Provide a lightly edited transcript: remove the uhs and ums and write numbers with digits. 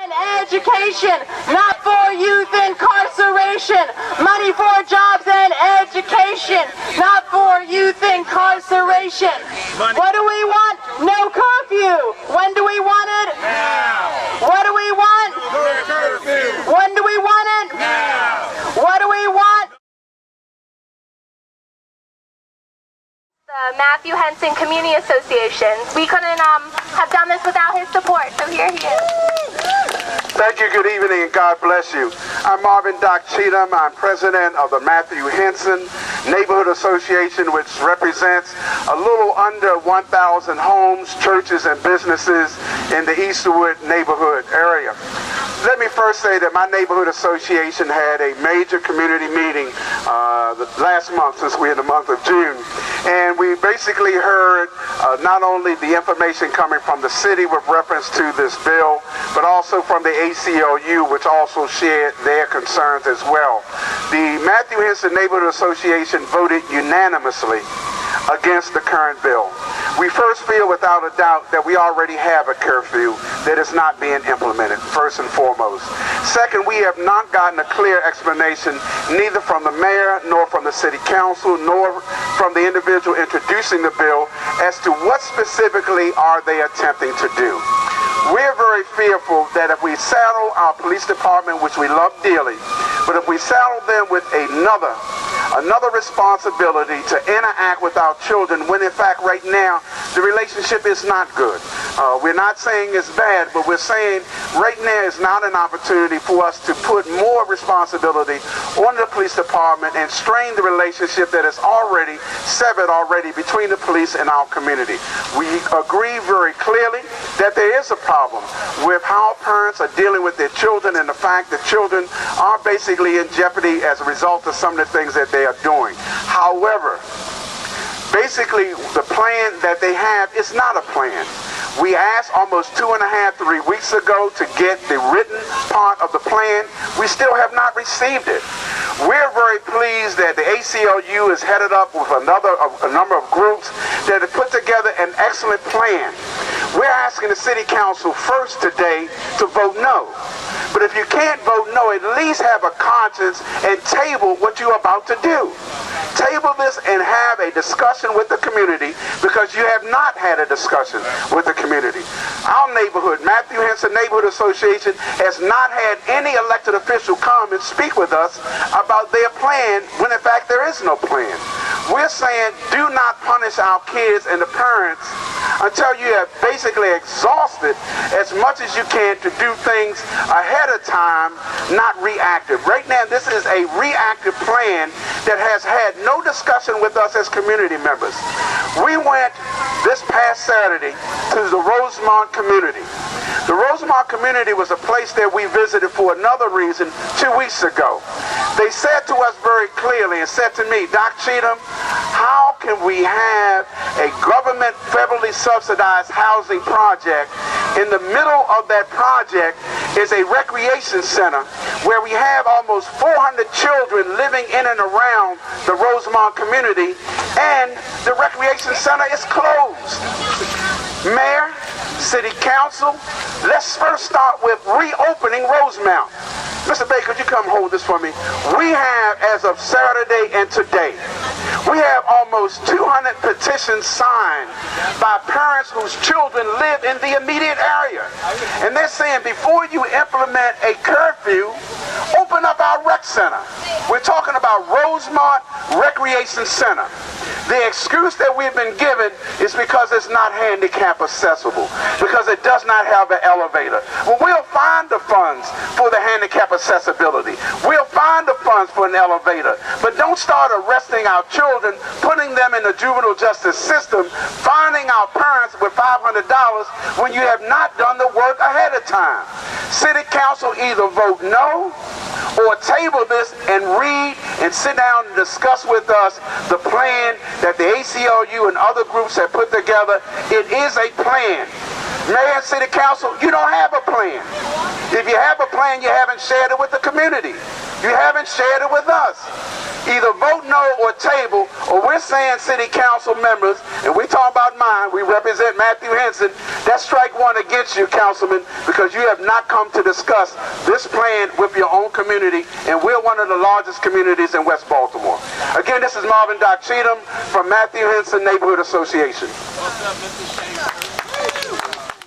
and education, not for youth incarceration. Money for jobs and education, not for youth incarceration. What do we want? No curfew. When do we want it? Now. What do we want? Curfew. When do we want it? Now. What do we want? The Matthew Henson Community Association. We couldn't have done this without his support, so here he is. Thank you, good evening, and God bless you. I'm Marvin Cheatham. I'm president of the Matthew Henson Neighborhood Association, which represents a little under 1,000 homes, churches, and businesses in the Easterwood neighborhood area. Let me first say that my neighborhood association had a major community meeting last month, since we're in the month of June, and we basically heard not only the information coming from the city with reference to this bill, but also from the ACLU, which also shared their concerns as well. The Matthew Henson Neighborhood Association voted unanimously against the current bill. We first feel without a doubt that we already have a curfew that is not being implemented, first and foremost. Second, we have not gotten a clear explanation neither from the mayor nor from the city council nor from the individual introducing the bill as to what specifically are they attempting to do. We're very fearful that if we saddle our police department, which we love dearly, but if we saddle them with another responsibility to interact with our children, when in fact right now the relationship is not good. We're not saying it's bad, but we're saying right now is not an opportunity for us to put more responsibility on the police department and strain the relationship that is already severed between the police and our community. We agree very clearly that there is a problem with how parents are dealing with their children and the fact that children are basically in jeopardy as a result of some of the things that they are doing. However, basically the plan that they have is not a plan. We asked almost 2.5, 3 weeks ago to get the written part of the plan. We still have not received it. We're very pleased that the ACLU is headed up with a number of groups that have put together an excellent plan. We're asking the city council first today to vote no. But if you can't vote no, at least have a conscience and table what you're about to do. Table this and have a discussion with the community, because you have not had a discussion with the community. Our neighborhood, Matthew Henson Neighborhood Association, has not had any elected official come and speak with us about their plan when in fact there is no plan. We're saying do not punish our kids and the parents until you have basically exhausted as much as you can to do things ahead of time, not reactive. Right now, this is a reactive plan that has had no discussion with us as community members. We went this past Saturday to the Rosemont community. The Rosemont community was a place that we visited for another reason 2 weeks ago. They said to us very clearly and said to me, Doc Cheatham, how can we have a government federally subsidized housing project? In the middle of that project is a recreation center where we have almost 400 children living in and around the Rosemont community, and the recreation center is closed. Mayor, City Council, let's first start with reopening Rosemont. Mr. Baker, could you come hold this for me? We have, as of Saturday and today, we have almost 200 petitions signed by parents whose children live in the immediate area. And they're saying before you implement a curfew, open up our rec center. We're talking about Rosemont Recreation Center. The excuse that we've been given is because it's not handicap accessible, because it does not have an elevator. Well, we'll find the funds for the handicap accessibility. We'll find the funds for an elevator. But don't start arresting our children, putting them in the juvenile justice system, fining our parents with $500 when you have not done the work ahead of time. City Council either vote no or table this and read and sit down and discuss with us the plan that the ACLU and other groups have put together. It is a plan. Mayor and City Council, you don't have a plan. If you have a plan, you haven't shared it with the community. You haven't shared it with us. Either vote no or table, or we're saying city council members, and we talk about mine, we represent Matthew Henson, that's strike one against you, councilman, because you have not come to discuss this plan with your own community, and we're one of the largest communities in West Baltimore. Again, this is Marvin Cheatham from Matthew Henson Neighborhood Association. What's up, Mr. Shane?